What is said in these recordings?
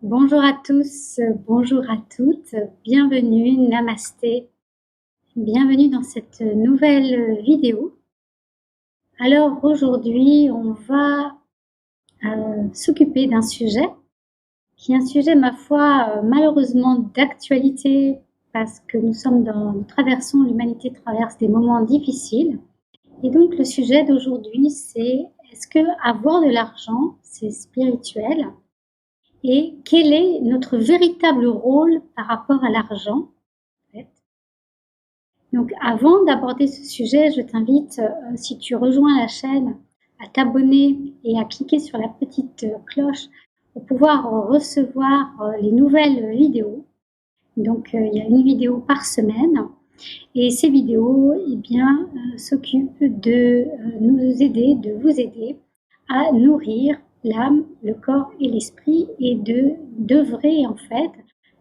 Bonjour à tous, bonjour à toutes, bienvenue, namasté, bienvenue dans cette nouvelle vidéo. Alors aujourd'hui, on va s'occuper d'un sujet qui est un sujet, ma foi, malheureusement d'actualité parce que nous traversons, l'humanité traverse des moments difficiles. Et donc le sujet d'aujourd'hui, c'est est-ce que avoir de l'argent, c'est spirituel? Et quel est notre véritable rôle par rapport à l'argent, en fait? Donc avant d'aborder ce sujet, je t'invite, si tu rejoins la chaîne, à t'abonner et à cliquer sur la petite cloche pour pouvoir recevoir les nouvelles vidéos. Donc il y a une vidéo par semaine et ces vidéos s'occupent de nous aider, de vous aider à nourrir l'âme, le corps et l'esprit et d'œuvrer en fait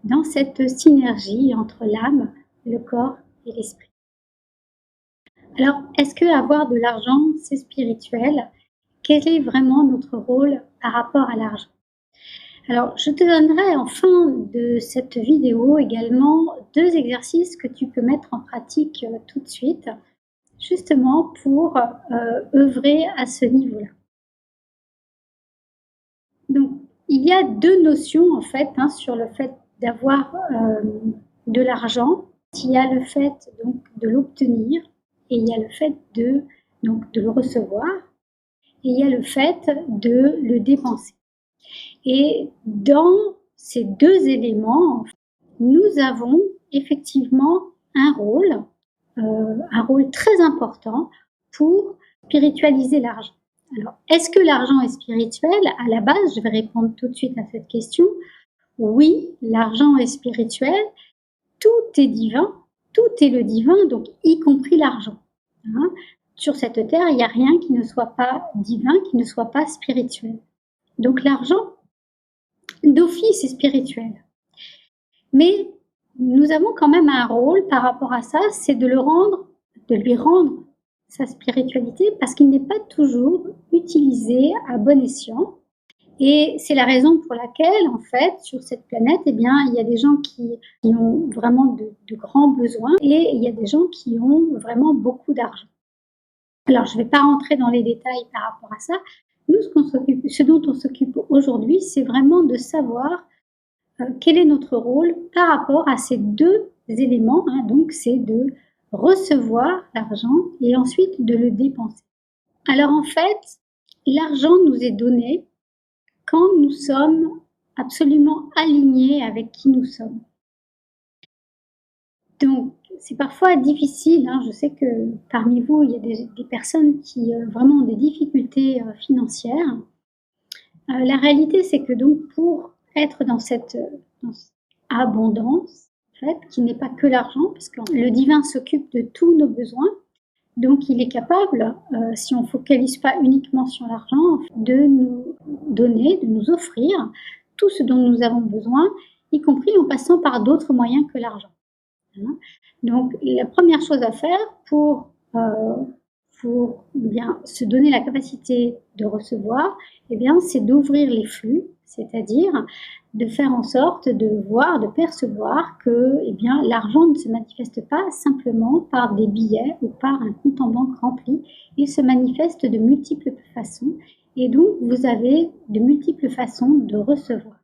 dans cette synergie entre l'âme, le corps et l'esprit. Alors, est-ce que avoir de l'argent, c'est spirituel? Quel est vraiment notre rôle par rapport à l'argent? Alors, je te donnerai en fin de cette vidéo également 2 exercices que tu peux mettre en pratique tout de suite, justement pour œuvrer à ce niveau-là. Donc, il y a 2 notions en fait sur le fait d'avoir de l'argent. Il y a le fait donc de l'obtenir et il y a le fait de le recevoir et il y a le fait de le dépenser. Et dans ces 2 éléments, nous avons effectivement un rôle très important pour spiritualiser l'argent. Alors, est-ce que l'argent est spirituel? À la base, je vais répondre tout de suite à cette question. Oui, l'argent est spirituel. Tout est divin. Tout est le divin, donc y compris l'argent. Hein? Sur cette terre, il n'y a rien qui ne soit pas divin, qui ne soit pas spirituel. Donc l'argent, d'office, est spirituel. Mais nous avons quand même un rôle par rapport à ça, c'est de lui rendre sa spiritualité parce qu'il n'est pas toujours utilisé à bon escient. Et c'est la raison pour laquelle, en fait, sur cette planète, il y a des gens qui ont vraiment de grands besoins et il y a des gens qui ont vraiment beaucoup d'argent. Alors, je ne vais pas rentrer dans les détails par rapport à ça. Nous, ce dont on s'occupe aujourd'hui, c'est vraiment de savoir quel est notre rôle par rapport à ces 2 éléments. Donc, c'est de recevoir l'argent et ensuite de le dépenser. Alors, en fait, l'argent nous est donné quand nous sommes absolument alignés avec qui nous sommes. Donc, c'est parfois difficile. Je sais que parmi vous, il y a des personnes qui vraiment ont des difficultés financières. La réalité, c'est que donc pour être dans cette abondance, en fait, qui n'est pas que l'argent, parce que le divin s'occupe de tous nos besoins, donc il est capable, si on ne focalise pas uniquement sur l'argent, de nous donner, de nous offrir tout ce dont nous avons besoin, y compris en passant par d'autres moyens que l'argent. Donc la première chose à faire pour se donner la capacité de recevoir, c'est d'ouvrir les flux, c'est-à-dire de faire en sorte de voir, de percevoir que l'argent ne se manifeste pas simplement par des billets ou par un compte en banque rempli, il se manifeste de multiples façons et donc vous avez de multiples façons de recevoir.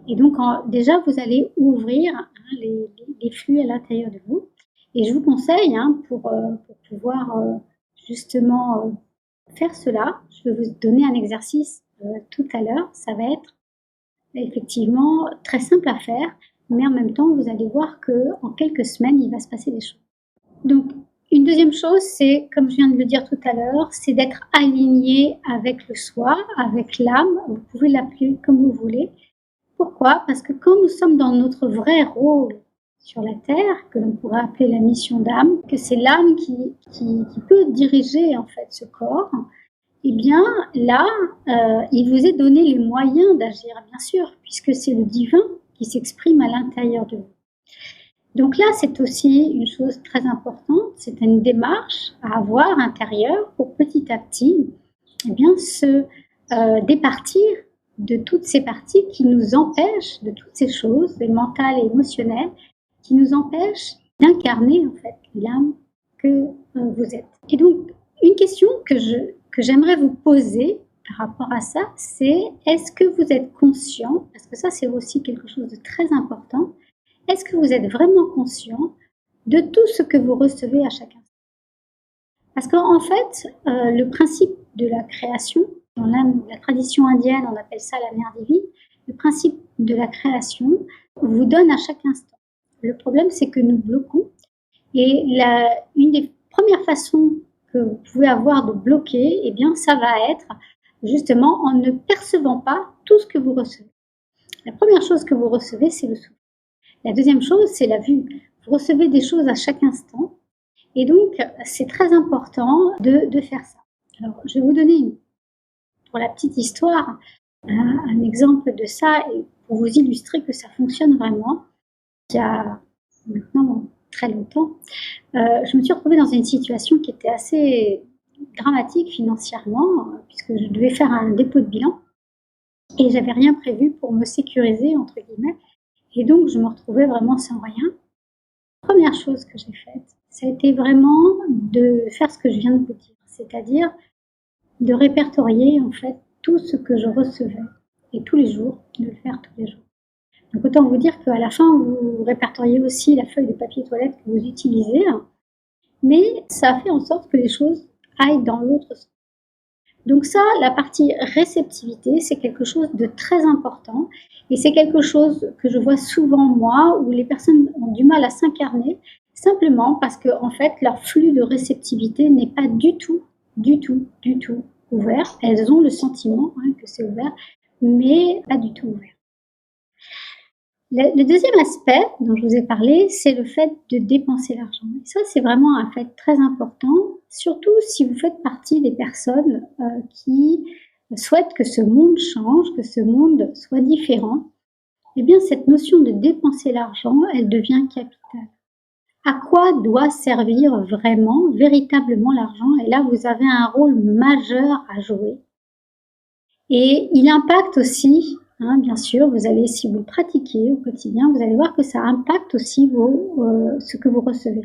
Et donc déjà vous allez ouvrir les flux à l'intérieur de vous et je vous conseille pour pouvoir justement faire cela, je vais vous donner un exercice tout à l'heure, ça va être effectivement très simple à faire, mais en même temps, vous allez voir qu'en quelques semaines, il va se passer des choses. Donc, une deuxième chose, c'est, comme je viens de le dire tout à l'heure, c'est d'être aligné avec le soi, avec l'âme, vous pouvez l'appeler comme vous voulez. Pourquoi? Parce que quand nous sommes dans notre vrai rôle sur la Terre, que l'on pourrait appeler la mission d'âme, que c'est l'âme qui peut diriger en fait ce corps, là, il vous est donné les moyens d'agir, bien sûr, puisque c'est le divin qui s'exprime à l'intérieur de vous. Donc là, c'est aussi une chose très importante, c'est une démarche à avoir intérieure pour petit à petit, se départir de toutes ces parties qui nous empêchent, de toutes ces choses, mentales et émotionnelles, qui nous empêchent d'incarner en fait l'âme que vous êtes. Et donc, une question que j'aimerais vous poser par rapport à ça, c'est est-ce que vous êtes conscient, parce que ça c'est aussi quelque chose de très important, est-ce que vous êtes vraiment conscient de tout ce que vous recevez à chaque instant? Parce qu'en fait, le principe de la création, dans la tradition indienne, on appelle ça la mère divine, le principe de la création vous donne à chaque instant. Le problème, c'est que nous bloquons. Et une des premières façons que vous pouvez avoir de bloquer, eh bien, ça va être justement en ne percevant pas tout ce que vous recevez. La première chose que vous recevez, c'est le souffle. La deuxième chose, c'est la vue. Vous recevez des choses à chaque instant. Et donc, c'est très important de faire ça. Alors, je vais vous donner, pour la petite histoire, un exemple de ça, et pour vous illustrer que ça fonctionne vraiment. Il y a maintenant très longtemps, je me suis retrouvée dans une situation qui était assez dramatique financièrement, puisque je devais faire un dépôt de bilan, et j'avais rien prévu pour me sécuriser, entre guillemets, et donc je me retrouvais vraiment sans rien. La première chose que j'ai faite, ça a été vraiment de faire ce que je viens de vous dire, c'est-à-dire de répertorier en fait tout ce que je recevais, et tous les jours, de le faire tous les jours. Donc autant vous dire qu'à la fin, vous répertoriez aussi la feuille de papier toilette que vous utilisez, mais ça a fait en sorte que les choses aillent dans l'autre sens. Donc ça, la partie réceptivité, c'est quelque chose de très important, et c'est quelque chose que je vois souvent moi, où les personnes ont du mal à s'incarner, simplement parce que en fait, leur flux de réceptivité n'est pas du tout ouvert. Elles ont le sentiment que c'est ouvert, mais pas du tout ouvert. Le deuxième aspect dont je vous ai parlé, c'est le fait de dépenser l'argent. Et ça, c'est vraiment un fait très important, surtout si vous faites partie des personnes qui souhaitent que ce monde change, que ce monde soit différent. Eh bien, cette notion de dépenser l'argent, elle devient capitale. À quoi doit servir vraiment, véritablement l'argent? Et là, vous avez un rôle majeur à jouer. Et il impacte aussi, bien sûr, vous allez, si vous le pratiquez au quotidien, vous allez voir que ça impacte aussi ce que vous recevez.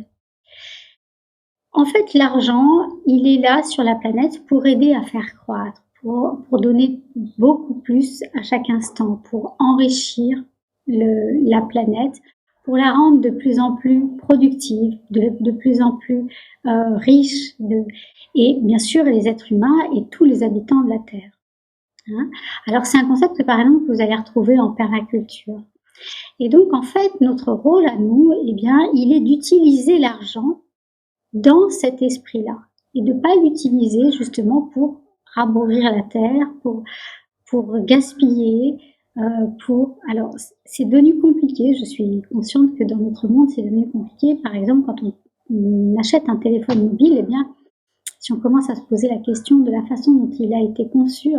En fait, l'argent, il est là sur la planète pour aider à faire croître, pour donner beaucoup plus à chaque instant, pour enrichir la planète, pour la rendre de plus en plus productive, de plus en plus riche, et bien sûr les êtres humains et tous les habitants de la Terre. Alors c'est un concept par exemple que vous allez retrouver en permaculture. Et donc en fait notre rôle à nous, eh bien, il est d'utiliser l'argent dans cet esprit-là et de pas l'utiliser justement pour rabourrir la terre, pour gaspiller, alors c'est devenu compliqué. Je suis consciente que dans notre monde c'est devenu compliqué. Par exemple quand on achète un téléphone mobile, eh bien si on commence à se poser la question de la façon dont il a été conçu,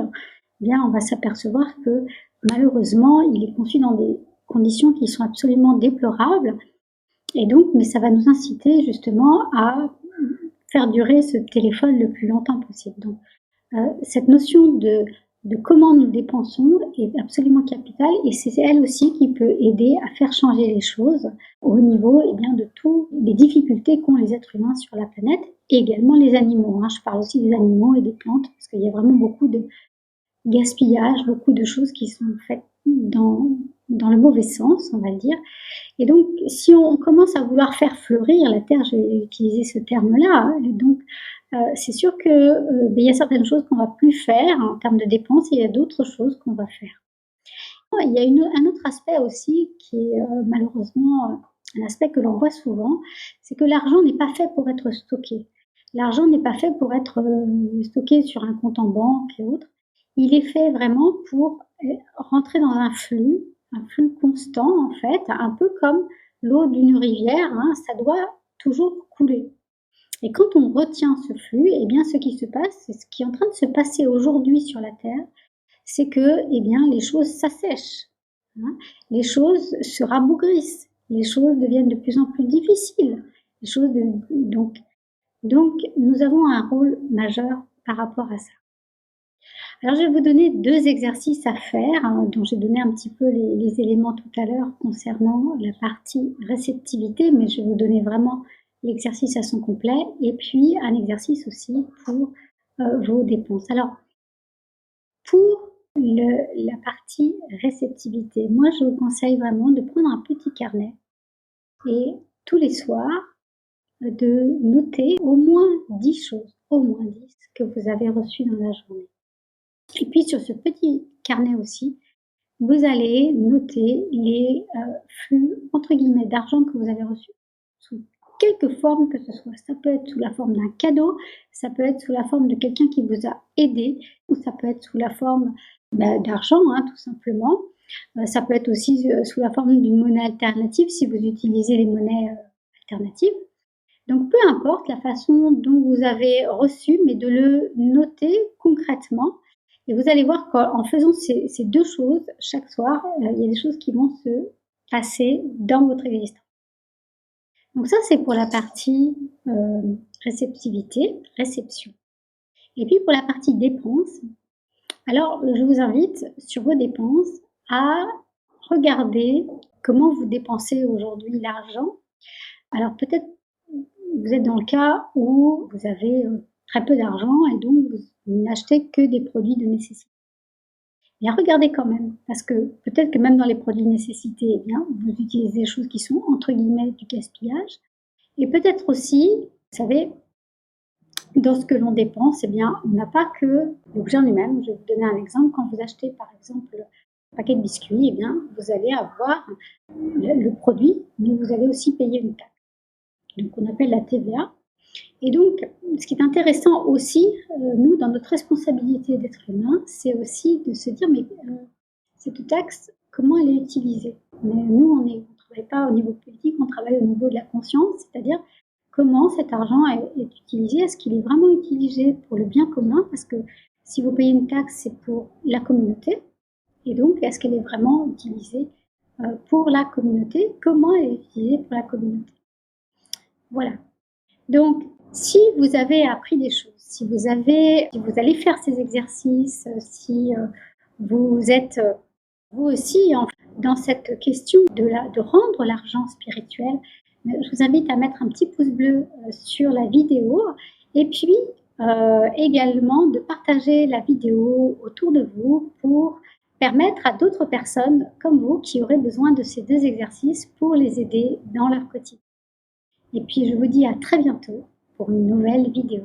eh bien, on va s'apercevoir que malheureusement, il est conçu dans des conditions qui sont absolument déplorables. Et donc, mais ça va nous inciter justement à faire durer ce téléphone le plus longtemps possible. Donc, cette notion de comment nous dépensons est absolument capitale, et c'est elle aussi qui peut aider à faire changer les choses au niveau de toutes les difficultés qu'ont les êtres humains sur la planète, et également les animaux. Je parle aussi des animaux et des plantes, parce qu'il y a vraiment beaucoup de gaspillage, beaucoup de choses qui sont faites dans le mauvais sens, on va le dire. Et donc, si on commence à vouloir faire fleurir la terre, je vais utiliser ce terme-là, donc c'est sûr que il y a certaines choses qu'on va plus faire en termes de dépenses, et il y a d'autres choses qu'on va faire. Il y a un autre aspect aussi qui est malheureusement un aspect que l'on voit souvent, c'est que l'argent n'est pas fait pour être stocké. L'argent n'est pas fait pour être stocké sur un compte en banque et autres. Il est fait vraiment pour rentrer dans un flux constant en fait, un peu comme l'eau d'une rivière, ça doit toujours couler. Et quand on retient ce flux, eh bien ce qui se passe, c'est ce qui est en train de se passer aujourd'hui sur la Terre, c'est que les choses s'assèchent, les choses se rabougrissent, les choses deviennent de plus en plus difficiles. Donc nous avons un rôle majeur par rapport à ça. Alors, je vais vous donner 2 exercices à faire, dont j'ai donné un petit peu les éléments tout à l'heure concernant la partie réceptivité, mais je vais vous donner vraiment l'exercice à son complet et puis un exercice aussi pour, vos dépenses. Alors, pour la partie réceptivité, moi, je vous conseille vraiment de prendre un petit carnet et tous les soirs, de noter au moins 10 choses, au moins 10 que vous avez reçues dans la journée. Et puis sur ce petit carnet aussi, vous allez noter les flux entre guillemets d'argent que vous avez reçus sous quelque forme que ce soit. Ça peut être sous la forme d'un cadeau, ça peut être sous la forme de quelqu'un qui vous a aidé, ou ça peut être sous la forme d'argent, tout simplement. Ça peut être aussi sous la forme d'une monnaie alternative si vous utilisez les monnaies alternatives. Donc peu importe la façon dont vous avez reçu, mais de le noter concrètement. Et vous allez voir qu'en faisant ces 2 choses chaque soir, il y a des choses qui vont se passer dans votre existence. Donc ça, c'est pour la partie réceptivité, réception. Et puis pour la partie dépenses, alors je vous invite sur vos dépenses à regarder comment vous dépensez aujourd'hui l'argent. Alors peut-être vous êtes dans le cas où vous avez très peu d'argent et donc vous n'achetez que des produits de nécessité. Bien, regardez quand même, parce que peut-être que même dans les produits de nécessité, eh bien, vous utilisez des choses qui sont entre guillemets du gaspillage. Et peut-être aussi, vous savez, dans ce que l'on dépense, eh bien, on n'a pas que l'objet en lui-même. Je vais vous donner un exemple. Quand vous achetez par exemple un paquet de biscuits, eh bien, vous allez avoir le produit, mais vous allez aussi payer une taxe. Donc on appelle la TVA. Et donc, ce qui est intéressant aussi, nous, dans notre responsabilité d'être humain, c'est aussi de se dire, mais cette taxe, comment elle est utilisée? Nous, on ne travaille pas au niveau politique, on travaille au niveau de la conscience, c'est-à-dire comment cet argent est utilisé, est-ce qu'il est vraiment utilisé pour le bien commun? Parce que si vous payez une taxe, c'est pour la communauté, et donc est-ce qu'elle est vraiment utilisée pour la communauté? Comment elle est utilisée pour la communauté? Voilà. Donc, si vous avez appris des choses, si vous allez faire ces exercices, si vous êtes vous aussi dans cette question de rendre l'argent spirituel, je vous invite à mettre un petit pouce bleu sur la vidéo et puis également de partager la vidéo autour de vous pour permettre à d'autres personnes comme vous qui auraient besoin de ces 2 exercices pour les aider dans leur quotidien. Et puis je vous dis à très bientôt pour une nouvelle vidéo.